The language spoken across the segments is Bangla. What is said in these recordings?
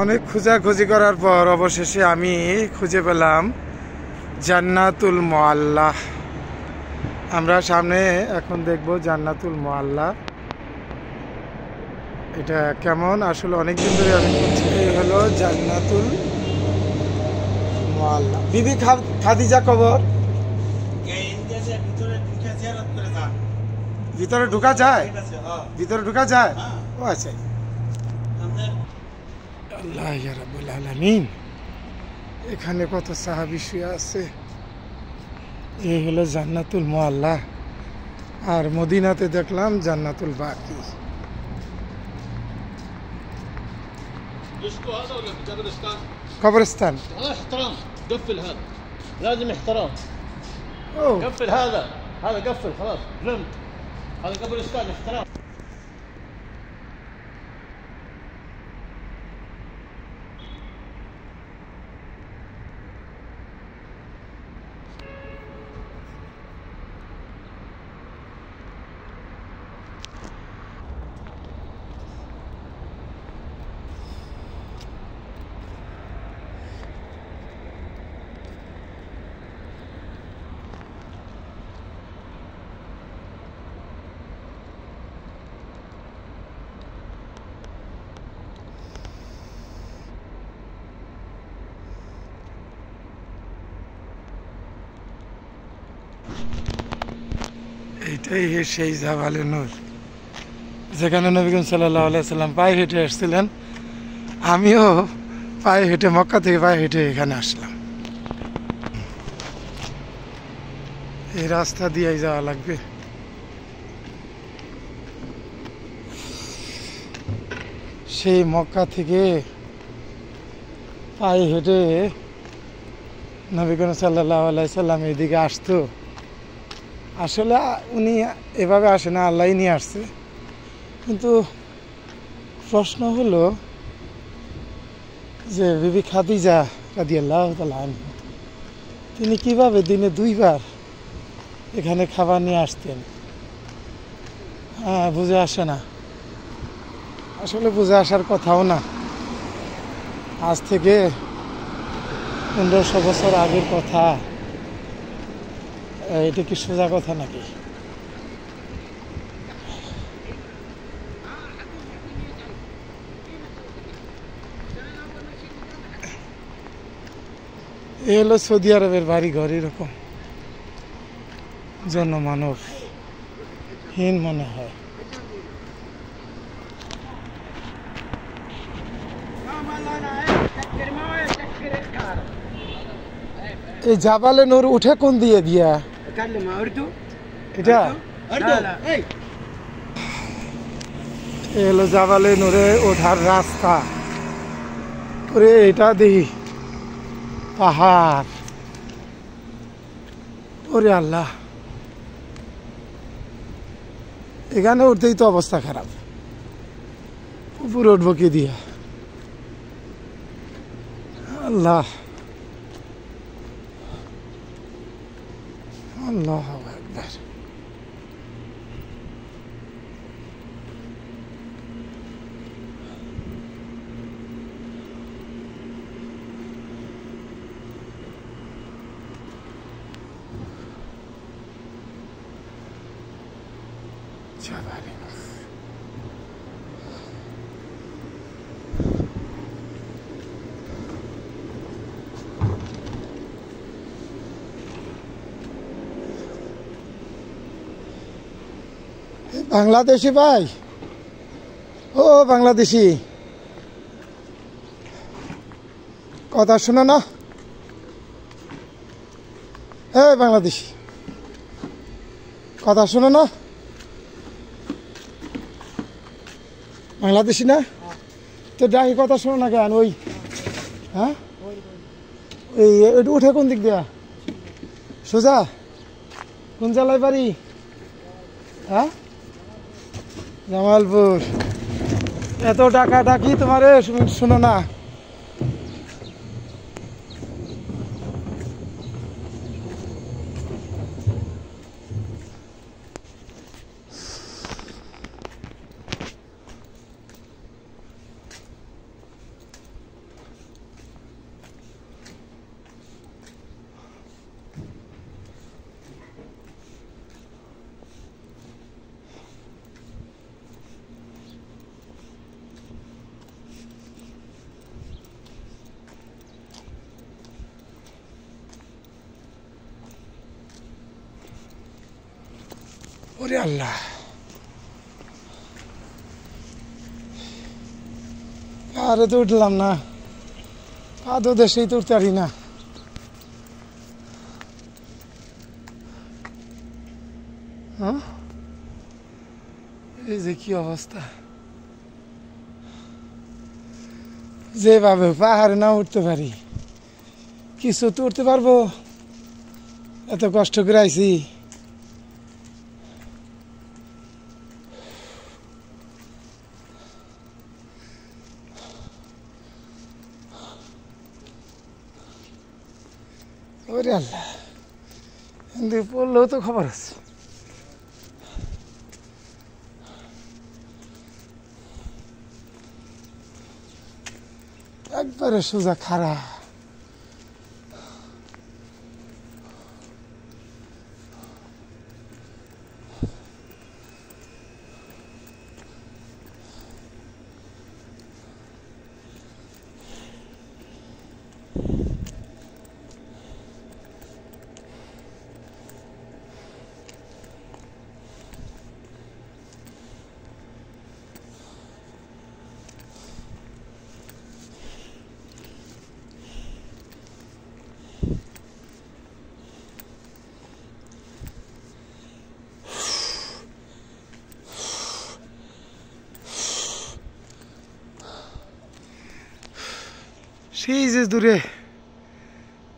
অনেক খোঁজাখুঁজি করার পর অবশেষে আমি খুঁজে পেলাম জান্নাতুল মুআল্লা। আমরা সামনে এখন দেখব জান্নাতুল মুআল্লা। এটা কেমন আসলে অনেকদিন ধরে আমি খুঁজছি। এই হলো জান্নাতুল মুআল্লা। বিবি খাদিজা কবর। ভিতরে ঢোকা যায়? ভিতরে ঢোকা যায়? ও আচ্ছা। আল্লাহ ইয়া রাব্বুল আলামিন। এখানে কত সাহাবী শুয়ে আছে। এই হলো জান্নাতুল মুআল্লা। আর মদিনাতে দেখলাম জান্নাতুল বাকি। قبرستان احترام قفل هذا لازم احترام قفل هذا قفل خلاص فهمت هذا قبرستان احترام এটাই সেই জাবালে নূর, যেখানে নবী করিম সাল্লাল্লাহু আলাইহি সাল্লাম পায়ে হেঁটে আসছিলেন। আমিও পায়ে হেঁটে, মক্কা থেকে পায়ে হেঁটে এখানে আসলাম। এই রাস্তা দিয়েই যাওয়া লাগবে। সেই মক্কা থেকে পায়ে হেঁটে নবী করিম সাল্লাল্লাহু আলাইহি সাল্লাম এদিকে আসতো। আসলে উনি এভাবে আসে না, আল্লাহ নিয়ে আসছে। কিন্তু প্রশ্ন হলো যে বিবি খাদিজা রাদিয়াল্লাহু তাআলা আনহা তিনি কিভাবে দিনে 2 বার এখানে খাবার নিয়ে আসতেন? বুঝে আসে না, আসলে বুঝে আসার কথাও না। আজ থেকে 1500 বছর আগের কথা। এটা কি সোজা কথা নাকি? এ হলো সৌদি আরবের বাড়ি ঘর, এরকম জনমানব হীন মনে হয়। এই জাবালে নূর উঠে কোন দিয়ে দিয়া? এটা এলো জাবালে নূরে ওঠার রাস্তা। ওরে এটা দেখি পাহাড়। ওরে আল্লাহ, এখানে উঠতেই তো অবস্থা খারাপ। উপরে উঠবো কি দিয়া? আল্লাহ আল্লাহ আকবার। বাংলাদেশি ভাই, ও বাংলাদেশি, কথা শোনো না? বাংলাদেশি, কথা শোনো না? বাংলাদেশি না তো ডাকি, কথা শোনো না কেন? ওই ওই উঠে কোন দিক দিয়া? সোজা? কোন জেলায় বাড়ি? জামালপুর। এত টাকা ডাকি তোমারে, শোনো না? ওরে আল্লাহ, আরে তো উঠলাম না, পা তো দেশেই তো উঠতে পারি না। হ্যাঁ, এই যে কি অবস্থা, যেভাবে পাহাড়ে না উঠতে পারি, কিছু তো উঠতে পারবো, এত কষ্ট করে আইছি। ওরে আল্লাহ, কিন্তু পড়লেও তো খবর আছে। একবারে সোজা খাড়া। সেই যে দূরে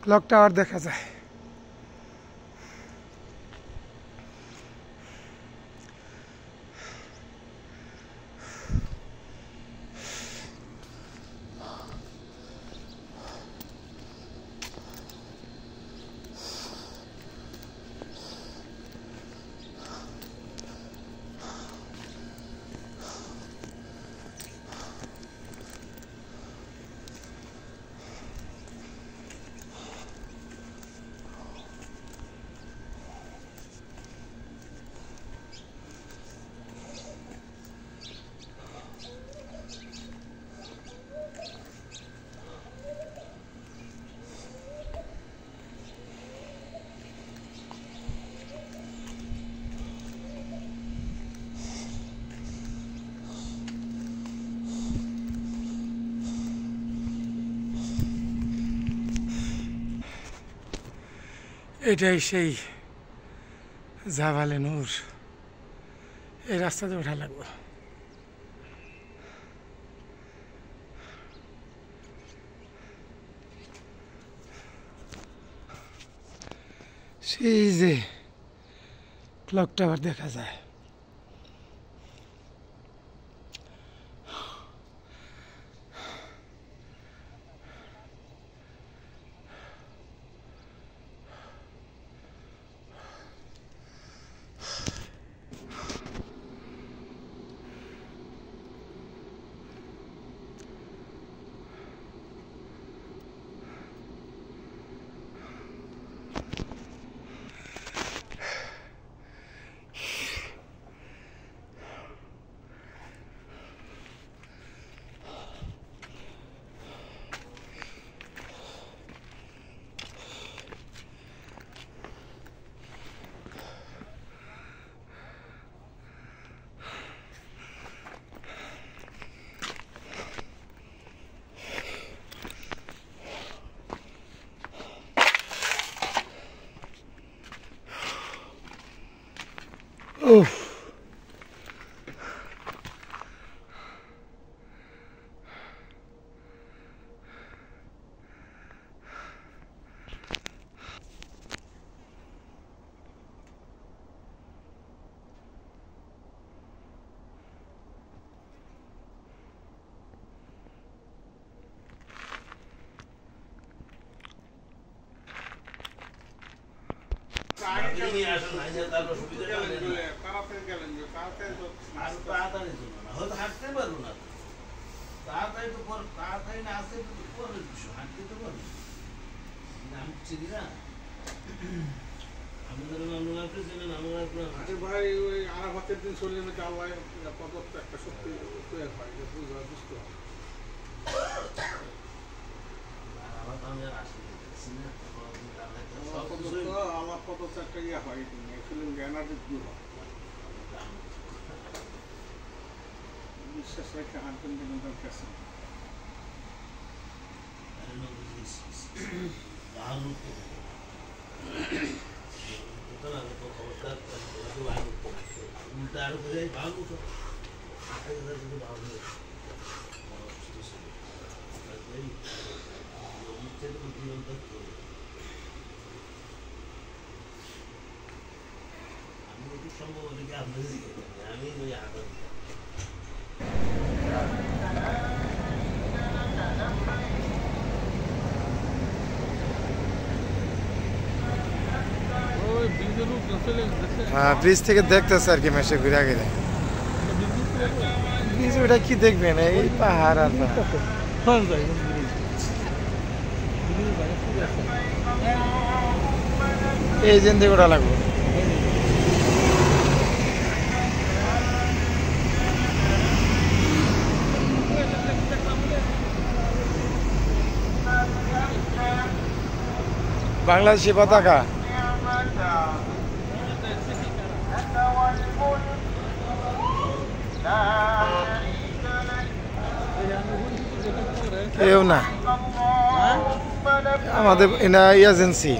ক্লক টাওয়ার দেখা যায়। এটাই সেই জাবালে নূর। এই রাস্তাতে ওঠা লাগবে। সেই যে ক্লক টাওয়ার দেখা যায়। Oof. হাঁটতে পারবো না, তাড়াতাড়ি তো তাড়াতাড়ি না আসতে পরের বিষয়, হাঁটতে তো পারবো আমি চিনি না। ভাই ওই আরাফাতের দিন চলে যেতে আল্লাহ প্রদত্ত একটা শক্তি তৈরি হয়, বুঝতে বুঝতে হবে। আল্লাহ প্রদত্ত একটা ইয়ে হয়, এনার্জি হয়। বিশ্বাস রেখে হাঁটবেন কিন্তু দরকার আছে। ব্রিজ থেকে দেখতেছে আর কি মেশে ঘুরে গেলে ব্রিজ ওটা কি দেখবেন এই পাহাড় আর এই জেন দিয়ে ওটা লাগবে বাংলাদেশি পতাকা কেউ না আমাদের এজেন্সি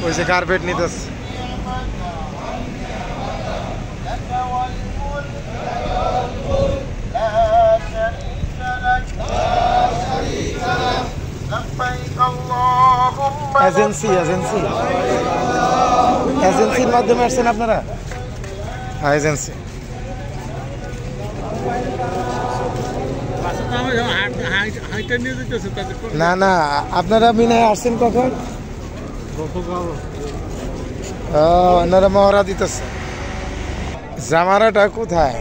ওই যে কার্পেট নিতেছে এজেন্সির মাধ্যমে আসছেন আপনারা হ্যাঁ এজেন্সি না না আপনারা মিনায় আসছেন কখন ওনারা মহড়া দিতেছে জামারাটা কোথায়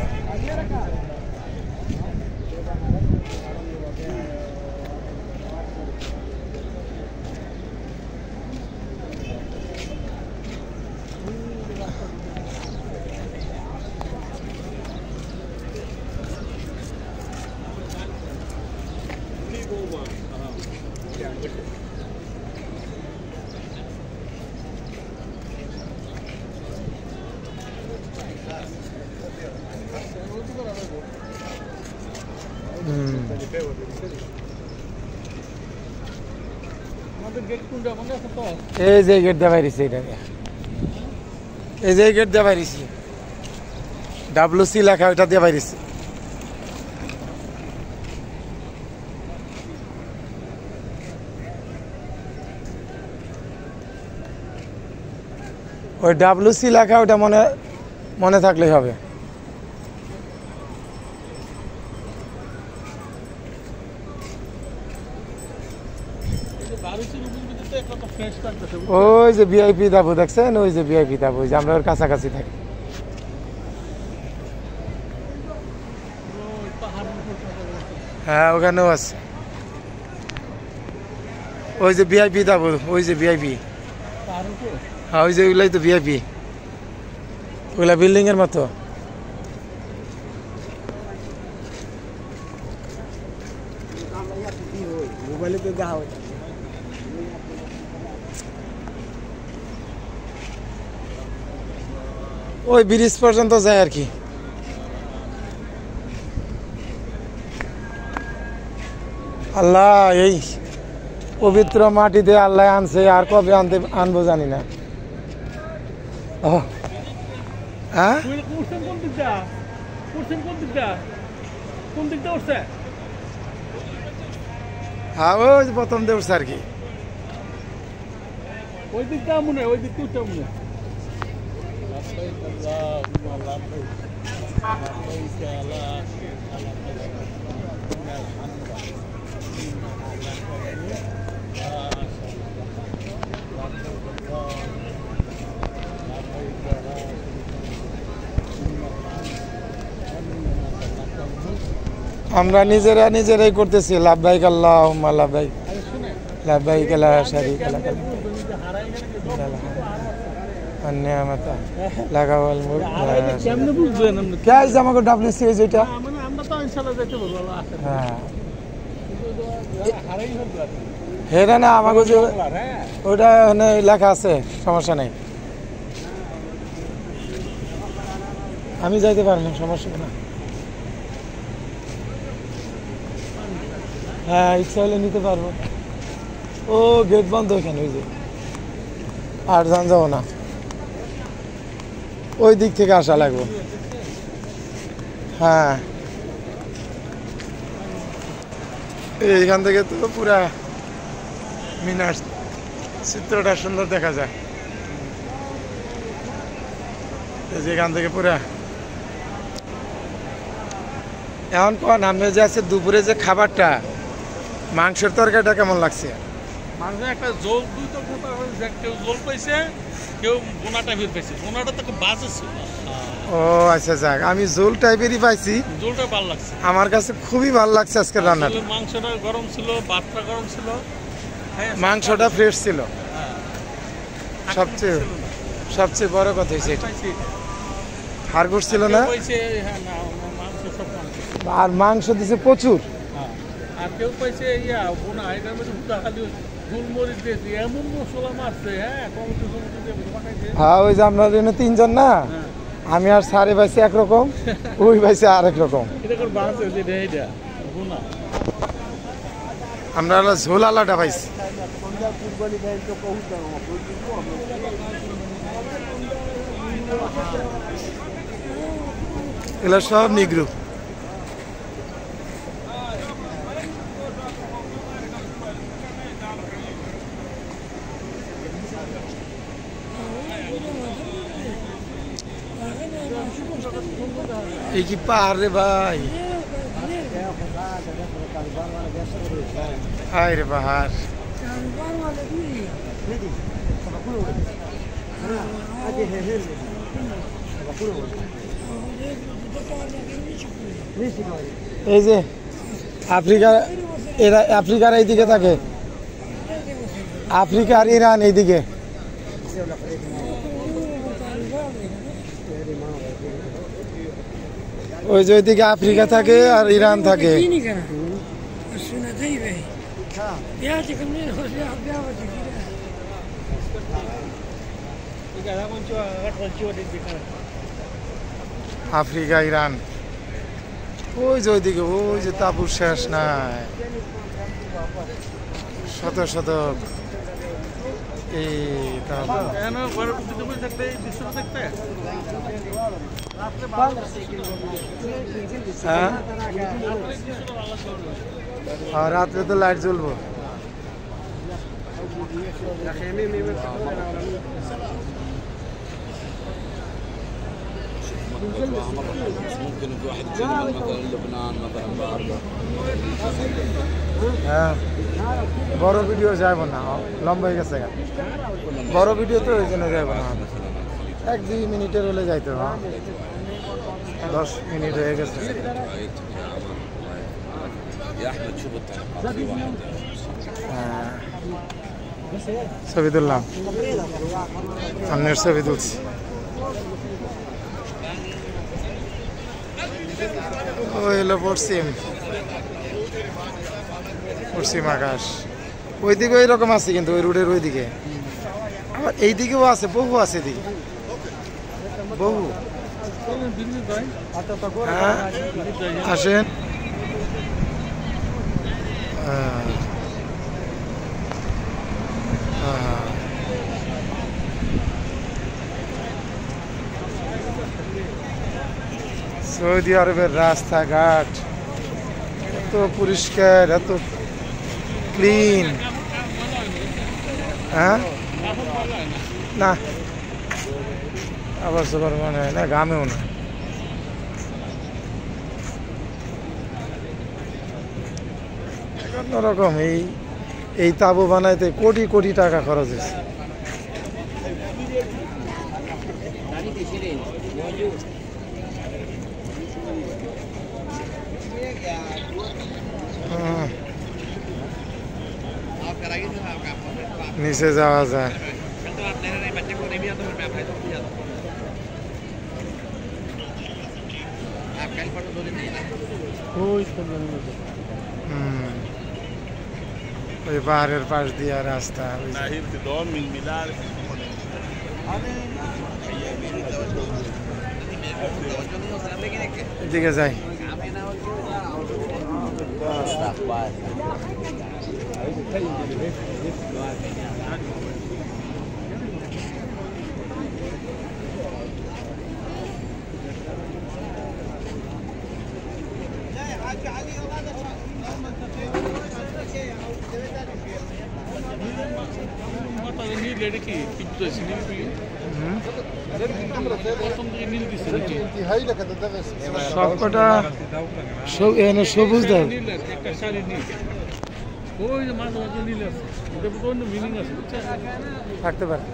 এই যে গেট দিয়ে বাইরেছি এটাকে এই যে গেট দিয়ে বাইরেছি WC লেখা ওইটা দিয়ে বাইরেছি ওই WC লেখা ওটা মনে থাকলেই হবে ওই যে ভিআইপি তাবু দেখছেন ওই যে ভিআইপি তাবু ওই যে আমরা ওর কাছাকাছি থাকি হ্যাঁ ওখানেও আছে ওই যে ভিআইপি তাবু ওই যে ভিআইপি হ্যাঁ ওই যে ওইগুলাই তো ভিআইপি ওইগুলা বিল্ডিং এর মতো মোবাইলে তো দেখা হয় ওই ব্রিজ পর্যন্ত যায় আর কি আল্লাহ এই পবিত্র মাটিতে আল্লাহ আনছে আর কবে আনবো জানি না হ্যাঁ হ্যাঁ ওই প্রথম দিয়ে উঠছে আর কি ওই দিকটা মনে হয় ওই দিকটা মনে হয় আমরা নিজেরাই করতেছি লাভবাহিক আল্লাহুম্মা লাভবাহিক লাভবাহিক লা শারীকা লাক अन्यामता লাগাওয়াল মুলক কেমনে বুঝবেন আপনি কে আছে আমাকে ডব্লিউসি যেটা মানে আমরা তো ইনশাআল্লাহ যেতে বলবো আল্লাহ আছে হ্যাঁ হারাই হবে হেরা না আমাকে যে হ্যাঁ ওটা মানে লেখা আছে সমস্যা নেই আমি যাইতে পারবো সমস্যা না হ্যাঁ ইচ্ছা হলে নিতে পারবো ও গেট বন্ধ এখানে ওই যে আর যান যাবো না ওই দিক থেকে আসা লাগবে হ্যাঁ এইখান থেকে তো পুরা মিনার চিত্রটা সুন্দর দেখা যায় যেখান থেকে পুরা এখন কোন আমরা যে আছে দুপুরে যে খাবারটা মাংসের তরকারিটা কেমন লাগছে মাঝে একটা জল দুই তো কেউ জল পাইছে কেউ বোনা টাইপের পাইছে বোনাটা তো খুব বাজে ছিল ও আচ্ছা যাক আমি ঝোল টাইপেরই পাইছি জলটা ভালো লাগছে আমার কাছে খুবই ভালো লাগছে আজকের রান্নাটা মাংসটা গরম ছিল ভাতটা গরম ছিল মাংসটা ফ্রেশ ছিল সবচেয়ে বড় কথা হচ্ছে এটা হাড় ছিল না আর মাংস দিছে প্রচুর আর কেউ পাইছে ইয়া বোনা এটার মধ্যে উঠা খালি গোলমরিচ দিয়েছে এমন মশলা মারছে হ্যাঁ টমেটো দিয়ে হ্যাঁ ওই যে আপনার এখানে তিনজন না আমি আর সারে পাইছি একরকম ওই পাইছে আরেক রকম এটা কোন বাস আছে এটা বোনা আমরা হলো ঝোল আলাদা পাইছি এগুলো সব নিগ্রু এই কি পাহাড় রে ভাই হায় রে পাহাড় এই যে আফ্রিকার এইদিকে থাকে আফ্রিকা আর ইরান এইদিকে ওই যে ওইদিকে আফ্রিকা থাকে আর ইরান থাকে আফ্রিকা ইরান ওই যে ওইদিকে ওই যে তাপুর শেষ নাই শত শত এই হ্যাঁ আর রাত্রে তো লাইট জ্বলবো ممكن في واحد يجي من مثلا لبنان مثلا بعرضه হ্যাঁ বড় ভিডিও যাইব না লম্বা হয়ে গেছে বড় ভিডিও তো ওই জন্য যাইব না 1-2 মিনিটের হলে যাইতে হবে 10 মিনিট হয়ে গেছে يا احمد شو بتطلع في واحد ছবি তুললাম সামনের ছবি তুলছি ওই হলো পশ্চিম আকাশ ওইদিকে ওই রকম আছে কিন্তু ওই রোডের ওইদিকে আবার এইদিকেও আছে বহু আছে এদিকে বহু হ্যাঁ আসেন সৌদি আরবের রাস্তাঘাট এত পরিষ্কার এত ক্লিন হ্যাঁ না আবার সবার মনে হয় না গ্রামেও না অন্যরকম এই তাবু বানাইতে কোটি কোটি টাকা খরচ হয়েছে নিচে যাওয়া যায়। ওই পাহাড়ের পাশ দিয়ে রাস্তা। এদিকে যাই। সবকটা এখানে সবুজ দেয়। থাকতে পারে।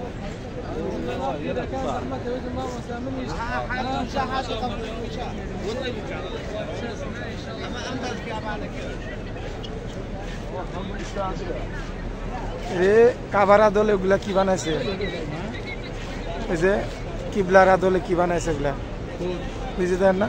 কাবার আদলে ওগুলা কি বানাইছে? ওই যে কিবলার আদলে কি বানাইছে ওগুলা বুঝে দেন না?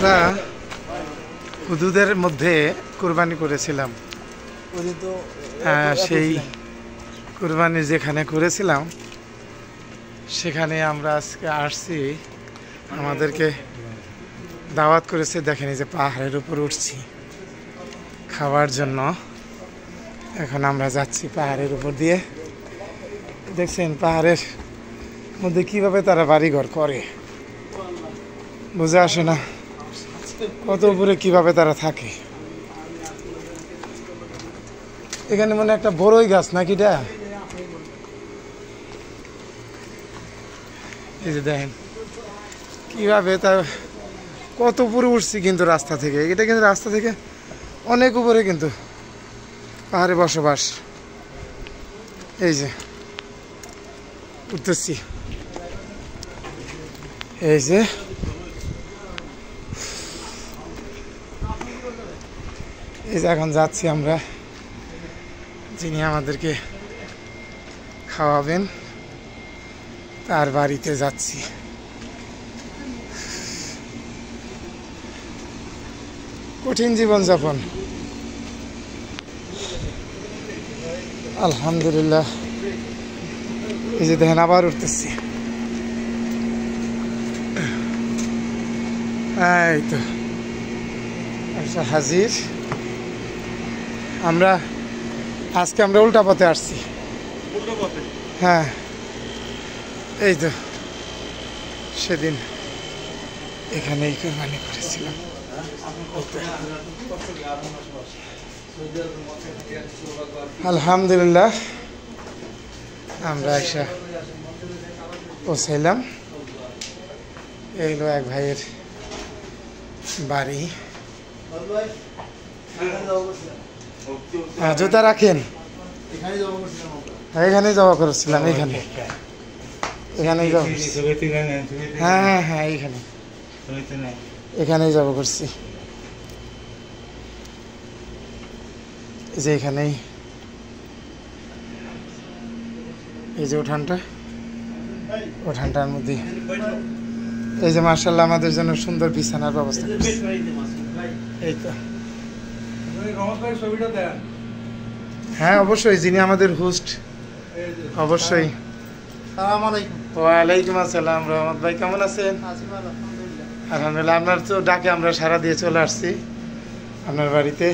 আমরা হুদুদের মধ্যে কুরবানি করেছিলাম। সেই কুরবানি যেখানে করেছিলাম সেখানে আমরা আজকে আসছি, আমাদেরকে দাওয়াত করেছে। দেখেন এই যে পাহাড়ের উপর উঠছি খাওয়ার জন্য। এখন আমরা যাচ্ছি পাহাড়ের উপর দিয়ে। দেখছেন পাহাড়ের মধ্যে কিভাবে তারা বাড়িঘর করে, বুঝে আসে না কত উপরে কিভাবে তারা থাকে। এখানে মনে একটা বড়ই গাছ নাকি এটা, এই যে দেখেন কিভাবে তা কত উপরে উঠছি কিন্তু রাস্তা থেকে। এটা কিন্তু রাস্তা থেকে অনেক উপরে কিন্তু পাহাড়ে বসবাস। এই যে উঠতেছি, এই যে এখন যাচ্ছি আমরা, যিনি আমাদেরকে খাওয়াবেন তার বাড়িতে যাচ্ছি। কঠিন জীবনযাপন, আলহামদুলিল্লাহ। এই যে দেখেন আবার উঠতেছি, এই তো একটা হাজির। আজকে আমরা উল্টা পথে আসছি। হ্যাঁ, এই তো সেদিন এখানেই কুরবানি করেছিলাম। আলহামদুলিল্লাহ আমরা এসে পৌঁছাইলাম। এগুলো এক ভাইয়ের বাড়ি। জুতা রাখেন, এখানেই জমা করেছিলাম। এখানেই জমা, হ্যাঁ হ্যাঁ এখানেই জমা করছি। এই যে এখানেই, এই যে উঠানটার মধ্যে এই যে মার্শাল্লাহ আমাদের জন্য সুন্দর বিছানার ব্যবস্থা করছে। এই তো হ্যাঁ অবশ্যই, যিনি আমাদের হোস্ট অবশ্যই। ওয়ালাইকুম আসসালাম রহমত ভাই, কেমন আছেন? আলহামদুলিল্লাহ। আপনার তো ডাকে আমরা সারা দিয়ে চলে আসছি আপনার বাড়িতে।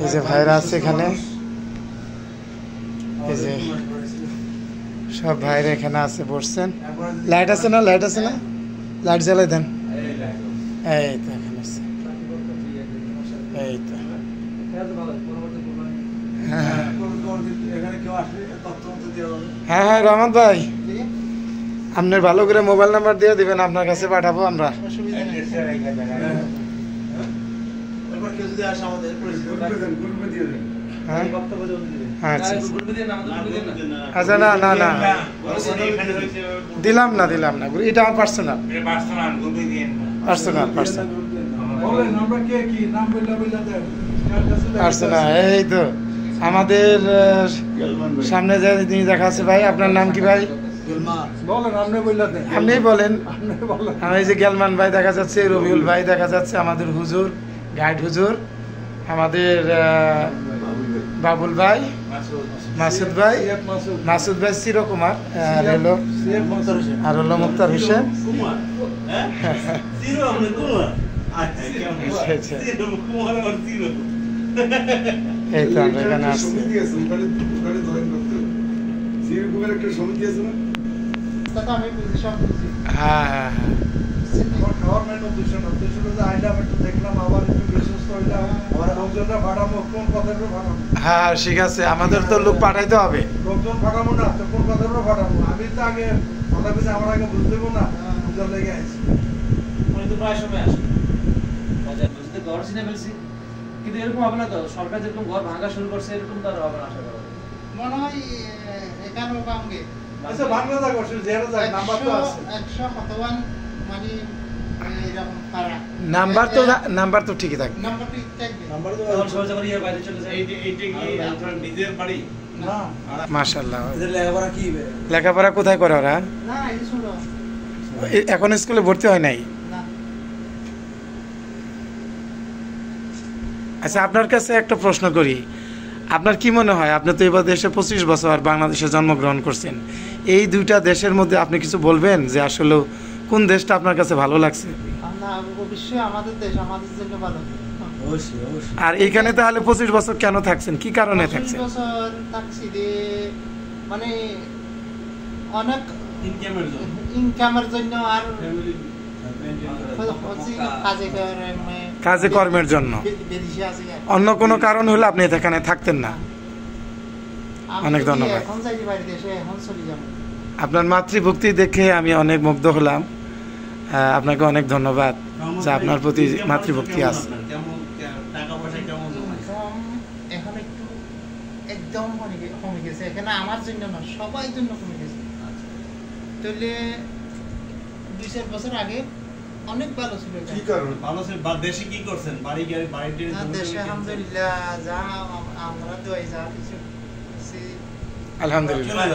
এই যে ভাইরা আছে এখানে, এই যে সব ভাইরা এখানে আছে বসছেন। লাইট আছে না? লাইট আছে না? লাইট জ্বালাই দেন। এই তো এখানে আছে, এই তো হ্যাঁ হ্যাঁ রহমত ভাই, আপনার ভালো করে মোবাইল নাম্বার দিয়ে দিবেন, আপনার কাছে পাঠাবো আমরা। আচ্ছা না না না দিলাম না এটা আমার পার্সোনাল। এই তো আমাদের সামনে যে তিনি দেখা আছে ভাই, আপনার নাম কি ভাই? আপনি বলেন। এই যে গেলমান ভাই দেখা যাচ্ছে, রবিউল ভাই দেখা যাচ্ছে, আমাদের হুজুর গাইড হুজুর, আমাদের বাবুল ভাই, মাসুদ ভাই চিরকুমার, আর হলো মুক্তার হোসেন। এই তো আমরা এখানে আসছি। হ্যাঁ হ্যাঁ হ্যাঁ ঠিক আছে, আমাদের তো লোক পাঠাইতে হবে। লোকজন পাঠাবো না তো কোন কথার উপর পাঠাবো? আমি তো আগে কথা বলছি, আমার আগে বুঝতে দেবো না, বুঝার লেগে আছি। উনি তো প্রায় সময় আসে, বুঝতে ঘর চিনে ফেলছি, কিন্তু এরকম হবে না তো। সরকার যেরকম ঘর ভাঙা শুরু করছে এরকম তো আর হবে না আশা করা। মনে হয় এখানেও ভাঙবে। আচ্ছা ভাঙলে যা করছে জেরা যায়, নাম্বার তো আছে 100 মানে এরকম পারা নাম্বার তো ঠিকই থাকে। নাম্বার ঠিক থাকবে। নাম্বার তো তখন সবাই যখন ইয়ে বাইরে চলে যায়। এইটা কি আপনার নিজের বাড়ি? না মাশাআল্লাহ। এদের লেখাপড়া কি লেখাপড়া কোথায় করে ওরা? না এই শুনো এখন স্কুলে ভর্তি হয় নাই? না আচ্ছা, আপনার কাছে একটা প্রশ্ন করি, আপনার কি মনে হয়, আপনি তো এবার দেশে 25 বছর বাংলাদেশে জন্মগ্রহণ করছেন, এই দুইটা দেশের মধ্যে আপনি কিছু বলবেন যে আসলে কোন দেশটা আপনার কাছে ভালো লাগছে? আমরা অবশ্যই আমাদের দেশ আমাদের জন্য ভালো। অবশ্যই অবশ্যই। আর এইখানে তাহলে 25 বছর কেন থাকছেন, কি কারণে 25 থাকছেন? বছর থাকছি যে মানে অনেক ইনকামের জন্য আর হচ্ছে কাজে কর্মের জন্য। বিদেশে আছে অন্য কোনো কারণ হলে আপনি এখানে থাকতেন না। অনেক ধন্যবাদ। এখন যাই বাড়ি দেশে এখন চলে যাব। আপনার মাতৃভক্তি দেখে আমি অনেক মুগ্ধ হলাম। আপনাকে অনেক ধন্যবাদ যে আপনার প্রতি মাতৃভক্তি আছে। এখন একটু একদম কমে গেছে, এখানে আমার জন্য না সবাই জন্য কমে গেছে। তাহলে 2-4 বছর আগে অনেক ভালো ছিল। কি কারণ? ভালো ছিল বা দেশে কি করছেন? বাড়ি দেশে আলহামদুলিল্লাহ যা আমরা দোয়াই যা কিছু আলহামদুলিল্লাহ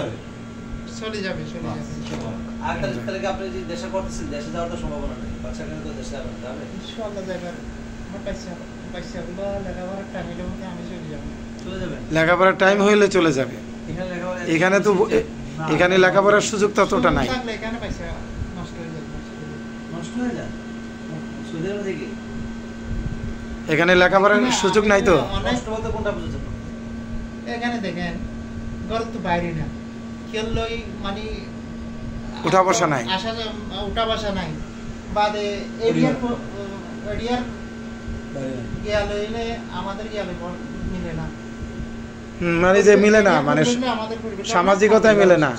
চলে যাবে। আরেকটা তাহলে আপনি যে দেশে করতেছেন, দেশে যাওয়ার তো সম্ভাবনা নেই, বাচ্চা কেন তো দেশে যাবেন? ইনশাআল্লাহ যাবেন। আমার পয়সাগুলো লেখাপড়ার টাইম হলে মধ্যে আমি চলে যাব। চলে যাবেন? লেখাপড়ার টাইম হইলে চলে যাবে। এখানে তো এখানে লেখাপড়ার সুযোগ ততটা নাই। থাকলে এখানে পয়সা নষ্ট হয়ে যাবে। নষ্ট হয়ে যায় সুদের থেকে? এখানে লেখাপড়ার সুযোগ নাই তো। নষ্ট বলতে কোনটা বুঝছেন? এখানে দেখেন ঘর তো বাইরে না, খেললই মানে উঠা বসা নাই, উঠা বসা নাই, বাদে এরিয়ার গিয়া লইলে আমাদের গিয়া মিলে না। মানে যে মিলে না, মানে সামাজিকতায় মিলে না,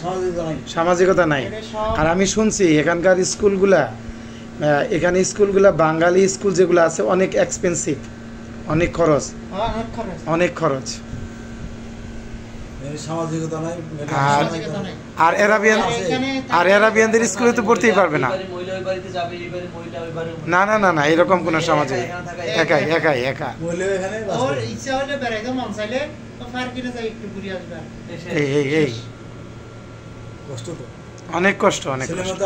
সামাজিকতা নাই। আর আমি শুনছি এখানকার স্কুলগুলা, এখানে স্কুলগুলা বাঙালি স্কুল যেগুলো আছে অনেক এক্সপেন্সিভ, অনেক খরচ, অনেক খরচ। সামাজিকতা নাই। আর এরাবিয়ানদের স্কুলে তো পড়তেই পারবে না। না না না না, এরকম কোন সামাজিক একাই একাই একা। ওর ইচ্ছা হলে বেড়াইতে মন চাইলে পার্কে যাই একটু ঘুরে আসবে। এই কষ্ট তো অনেক কষ্ট, অনেক কষ্ট।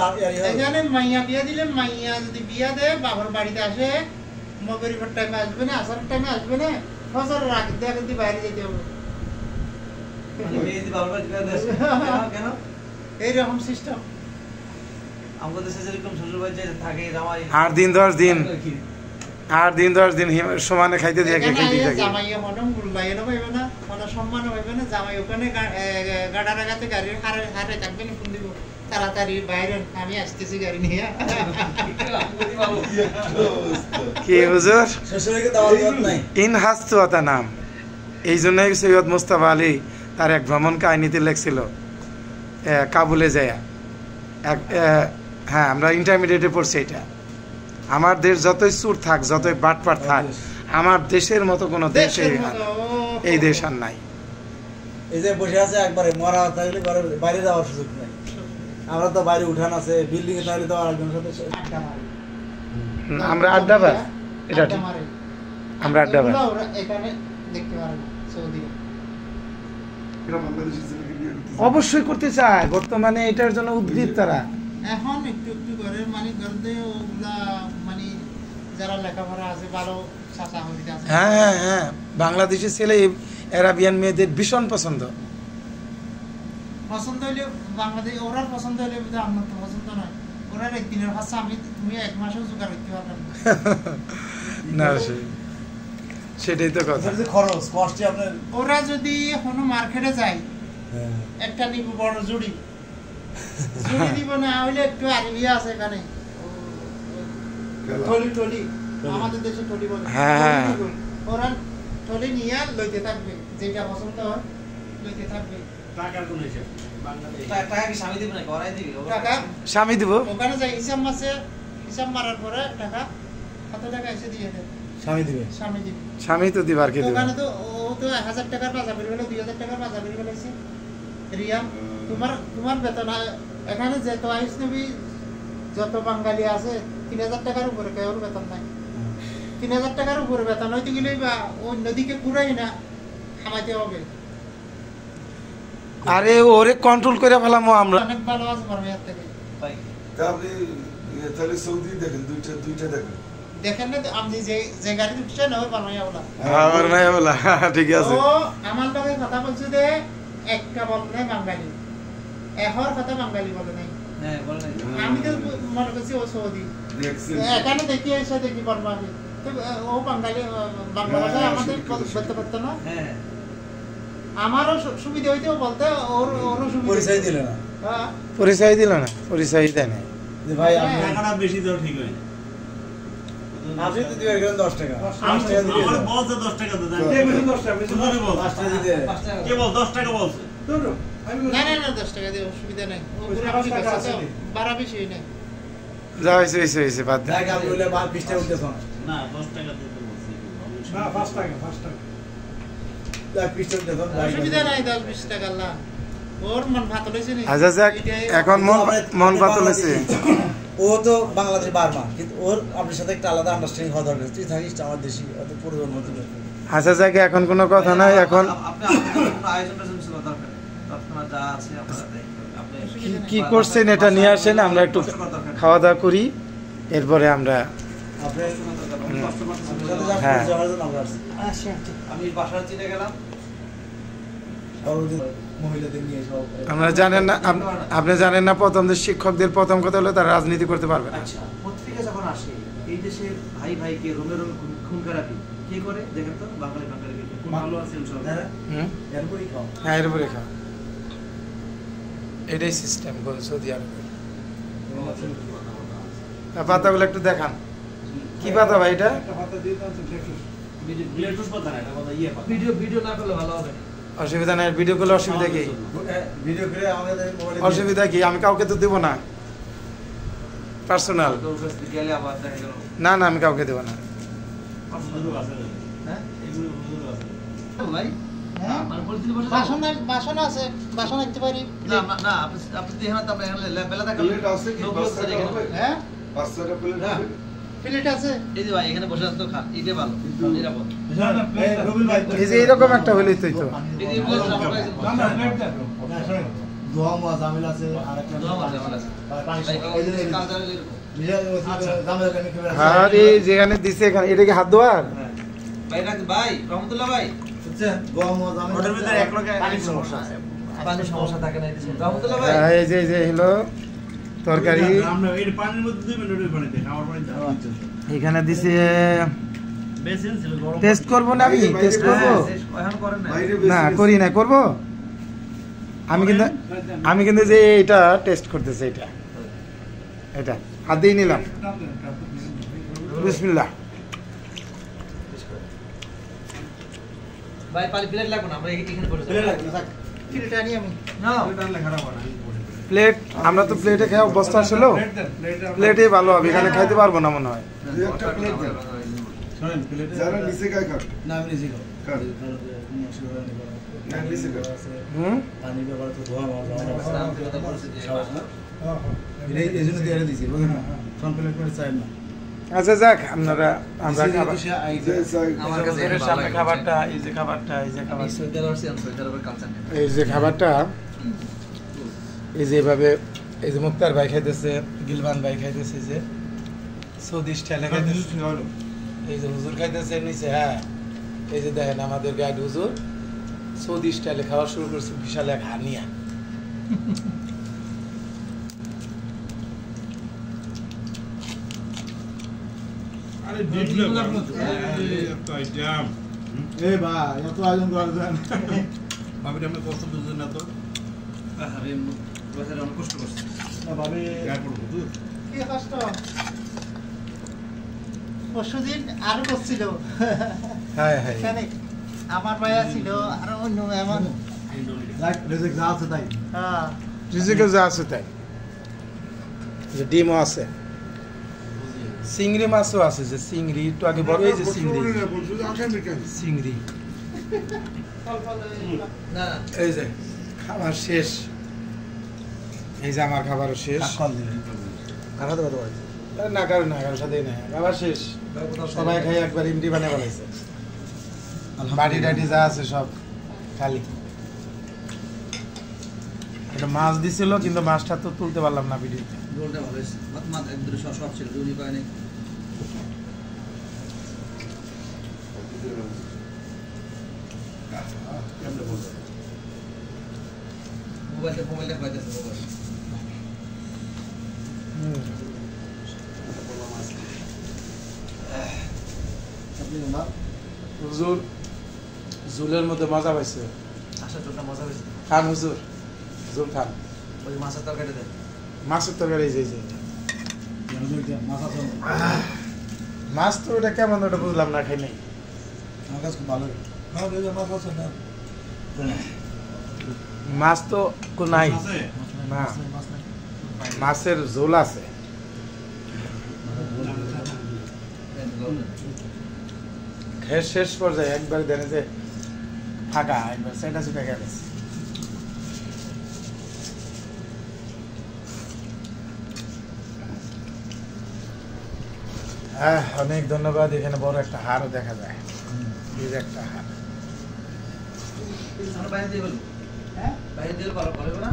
এখানে মাইয়া বিয়া দিলে, মাইয়া যদি বিয়া দেয় বাবার বাড়িতে আসে, মগরিবের টাইমে আসবে না, আসার টাইমে আসবে না, ফজর রাখতে দেখতে বাইরে যেতে হবে। এইরকম সিস্টেম আমাদের দেশে যেরকম শ্বশুর বাড়ি থাকে জামাই, আর দিন 10 দিন সমানে খাইতে থাকে, খাইতে থাকে। জামাইয়া মনম গুল্লাইও পাইবে না, কোনো সম্মানও পাইবে না। জামাই ওখানে গাড়া রাখাতে গাড়ির হারে থাকবে না, ফোন দিব তাড়াতাড়ি বাইরে, আমি আসতেছি গাড়ি নিয়ে। কি হুজুর, শ্বশুরকে দাওয়াত নাই। ইন হাসতুয়াতা নাম। এই জন্যই সৈয়দ মুস্তাফা আলী তার এক ভ্রমণ কাহিনীতে লেখছিল, কাবুলে যায়। হ্যাঁ, আমরা ইন্টারমিডিয়েটে পড়ছি এটা। আমার দেশ যতই চুর থাক, যতই বাটপাট থাক, আমার দেশের মতো কোনো দেশ এই দেশ আর নাই। এই যে বসে আছে একবারে মরা থাকলে বাইরে যাওয়ার সুযোগ নাই। আমরা তো বাইরে উঠান আছে, বিল্ডিং এ থাকলে তো আরেকজনের সাথে আমরা আড্ডাবাজ। এটা ঠিক, আমরা আড্ডাবাজ। এখানে দেখতে পারেন সৌদি অবশ্যই করতে চায়, বর্তমানে এটার জন্য উদ্গ্রীব তারা। এখন একটু একটু করে মানে করতে ওগুলা মানে যারা লেখাপড়া আছে ভালো চাচা হইতে আছে। হ্যাঁ হ্যাঁ হ্যাঁ, বাংলাদেশি ছেলে আরাবিয়ান মেয়েদের ভীষণ পছন্দ। পছন্দ হইলে বাংলাদেশ, ওরার পছন্দ হইলে আপনার তো পছন্দ নয়। ওরার একদিনের ভাষা তুমি 1 মাসও জোগাড় করতে পারবেন না। সেটাই তো কথা। খরচ কষ্টে আপনার। ওরা যদি কোনো মার্কেটে যায়, একটা নিব বড় জুড়ি দিব না হইলে একটু আরবিয়া আছে এখানে, টলি আমাদের দেশে টলি বলে। হ্যাঁ, ওরা টলি নিয়ে লইতে থাকবে, যেটা পছন্দ হয় লইতে থাকবে। টাকার কোন হিসাব? টাকা কি স্বামী দিবে না করাই দিবে? টাকা স্বামী দিব। ওখানে যাই হিসাব মাসে, হিসাব মারার পরে টাকা কত টাকা এসে দিয়ে দেবে, স্বামী দিবে। স্বামী দিবে। স্বামী তো দিবার কি দিবে? ওখানে তো ও তো 1000 টাকার বাজার বের হলো, 2000 টাকার বাজার বের হলো। রিয়া তোমার বেতন এখানে যত আইস নবী যত বাঙালি আছে 3000 টাকার উপরে কেউ বেতন নাই। 3000 টাকার উপরে বেতন হইতে গেলে বা অন্যদিকে ঘুরাই না খামাইতে হবে। আরে ওরে কন্ট্রোল করে ফেলামো আমরা। অনেক ভালো আছে বারমিয়ার থেকে। ভাই আপনি তাহলে সৌদি দেখেন, দুইটা দেখেন। দেখেন না আপনি যে গাড়ি উঠছেন ওই বারমাইয়া বলা আমার ভাই বলা ঠিক আছে ও আমার লগে কথা বলছে যে একটা বল নাই বাঙালি এহর কথা বাঙালি বলে নাই হ্যাঁ বলে নাই আমি তো মনে করছি ও সৌদি এখানে দেখি এসে দেখি বারমাই তো ও বাঙালি বাংলা ভাষায় আমাদের বলতে পারতো না হ্যাঁ আমারও সুবিধা হইতে বলতে ওরও সুবিধা পরিচয় দিলে না হ্যাঁ পরিচয় দিল না পরিচয় দেয় না যে ভাই আপনি টাকাটা বেশি দেওয়া ঠিক হয় না। আপনি তো দিবেন কেন 10 টাকা 5 টাকা দিবেন আমার বলছে 10 টাকা দিতে। বেশি 10 টাকা বেশি 5 টাকা দিতে 5 টাকা কে বল 10 টাকা বলছে? না না না 10 টাকা দিয়ে অসুবিধা নাই ও পুরো ঠিক আছে তো বাড়া বেশি নাই যা হয়েছে বাদ দে দেখ আপনি বলে 20 টাকা উঠতেছ না 10 টাকা দিতে বলছে। না 5 টাকা দেখ 20 টাকা উঠতেছ অসুবিধা নাই 10-20 টাকা আল্লাহ ওর মন ভাত হইছে নি আচ্ছা যাক এখন মন পাতল হয়েছে ও তো বাংলাদেশ বার্মা কিন্তু ওর আপনার সাথে একটা আলাদা আন্ডারস্ট্যান্ডিং হওয়া দরকার তুই থাকিস আমার দেশি অত পরিবর্তন হতে পারে আচ্ছা যাক এখন কোনো কথা নাই এখন আপনি কোনো আয়োজনটা ছিল দরকার আপনার যা আছে আপনারা আপনি কি করছেন এটা নিয়ে আসেন আমরা একটু খাওয়া দাওয়া করি এরপরে আমরা আপনি হ্যাঁ। আচ্ছা আমি বাসার চিনে গেলাম মহিলাদের নিয়ে সব আমরা জানেন না আপনি জানেন না প্রথম যে শিক্ষকদের প্রথম কথা হলো তারা রাজনীতি করতে পারবে না আচ্ছা পত্রিকা যখন আসে এই দেশে ভাই ভাইকে রোমে রোমে খুন খারাপি কে করে দেখেন তো বাঙালি কোন ভালো আছেন সব? হুম এরপরই খাও হ্যাঁ এরপরে খাও এটাই সিস্টেম করে সৌদি আরবে পাতাগুলো একটু দেখান কি পাতা ভাই এটা লেটুস পাতা না, এটা কথা ইয়ে পাতা। ভিডিও না করলে ভালো হবে অসুবিধা নাই ভিডিও করলে অসুবিধা কি ভিডিও করে আমাদের মোবাইলে অসুবিধা কি আমি কাউকে তো দেবো না পার্সোনাল তোর কাছে গেলে আবার দেখা গেল না না আমি কাউকে দেবো না হুজুর আছে না? হ্যাঁ এগুলো হুজুর আছে। ভাই হ্যাঁ আমার পরিচিত বসে বাসন আছে বাসন আনতে পারি না না আপনি দেখেন না আমরা এখানে বেলা থাকা প্লেট আছে কি? লোক আছে এখানে। হ্যাঁ 5-6টা প্লেট না। আছে? প্লেট আছে এই যে ভাই এখানে বসে আছেন তো খান এইটা ভালো নিরাপদ এই রবিল ভাই এই যে এরকম একটা হলেই তো এই যে বলে আমার কাছে দোয়া মুয়া জামিল আছে আর একটা দোয়া মারছে আমার আছে পানি ভাই এই যে কাল জানেন এরকম জামিল কানে খেবে আর এই যেখানে দিছে এখানে এটা কি হাত ধোয়ার ভাই রাখ ভাই রহমতুল্লাহ ভাই বুঝছেন দোয়া মুয়া জামিল ওটার ভিতরে এক রকম পানির সমস্যা পানির সমস্যা থাকে না এই দেশে রহমতুল্লাহ ভাই এই যে হলো তরকারি আমরা এই পানির মধ্যে দিবেন ওই পানিতে খাওয়ার পানিতে এখানে দিছে বেসিন ছিল গরম টেস্ট করবো না আমি টেস্ট করবো এখন করেন না বাইরে না বেশি করি না করব আমি কিন্তু যে এটা টেস্ট করতেছি এটা হাত দিয়ে নিলাম বিসমিল্লাহ ভাই পানি প্লেট লাগবে না আমরা এখানে বসে প্লেট আনি আমি না প্লেট আমরা তো প্লেটে খাই অবস্থা আসলে প্লেটে ভালো হবে এখানে খাইতে পারবো না মনে হয় দুই একটা প্লেট দেন। শোনেন প্লেটে যারা নিচে খায় খান। না আমি নিজে খাও খান। না, নিচে খান। হুম পানি ব্যবহার তো ধোয়া মুয়া হ্যাঁ। এই জন্য দিয়ে দিছি বুঝলেন না ফ্রন্ট প্লেট করে চাই না আচ্ছা যাক আপনারা আমরা খাবার যে চাই- আমার কাছে এর সামনে খাবারটা এই যে খাবারটা এই যে আমি খাবার সৌদি আরব আসছি আমি সৌদি আরবের কালচার নেই এই যে খাবারটা এই যে এভাবে এই যে মুক্তার ভাই খাইতেছে গিলবান ভাই খাইতেছে যে সৌদি স্টাইলে খাইতেছে এই যে হুজুর খাইতেছে নিচে হ্যাঁ এই যে দেখেন আমাদের গাইড হুজুর সৌদি স্টাইলে খাওয়া শুরু করছে বিশাল এক হানিয়া আরে দিলে তো আইটেম এই ভাই এত আয়োজন করা যায় না ভাবিটা আমরা কষ্ট বুঝছেন না তো আরে বাজারে অনেক কষ্ট করছে না ভাবি গায়ে পড়বো তো কি কষ্ট পরশুদিন আরো করছিল হ্যাঁ হ্যাঁ এখানে আমার ভাইয়া ছিল আরো অন্য এমন লাইক রিজিক যা আছে তাই হ্যাঁ রিজিকে যা আছে তাই যে ডিমও আছে চিংড়ি মাছও আছে যে চিংড়ি একটু আগে বড় এই যে চিংড়ি চিংড়ি না এই যে খাবার শেষ এই যে আমার খাবারও শেষ কল দিবেন আর হাতে কত বড় আরে না কারো সাথে না খাবার শেষ সবাই খাই একবার ইমটি বানিয়ে বলাইছে বাটি টাটি যা আছে সব খালি একটা মাছ দিছিল কিন্তু মাছটা তো তুলতে পারলাম না ভিডিওতে রোলটা ভালো হয়েছে মাত এক দুটো সব ছিল দুনি পায় নাই কেমনে বলবো মোবাইলটা পাইতেছে মোবাইল হুজুর ঝুলের মধ্যে মজা পাইছে আচ্ছা তোরটা মজা হয়েছে খান হুজুর ঝুল খান ওই মাছের তরকারি দেন মাছের তরকারি এই যে মাছ আছে মাছ তো ওটা কেমন ওটা বুঝলাম না খাই নাই আমার কাছে খুব ভালো মাছ আছে না মাছ তো নাই আছে না মাছের ঝোল আছে খেয়ে শেষ পর্যায়ে একবার দেনে যে ফাঁকা একবার সেটা সেটা গেছে হ্যাঁ অনেক ধন্যবাদ এখানে বড় একটা হারও দেখা যায় এই যে একটা হার বাইরে দিয়ে বলবো হ্যাঁ বাইরে দিয়ে ভালো করবে না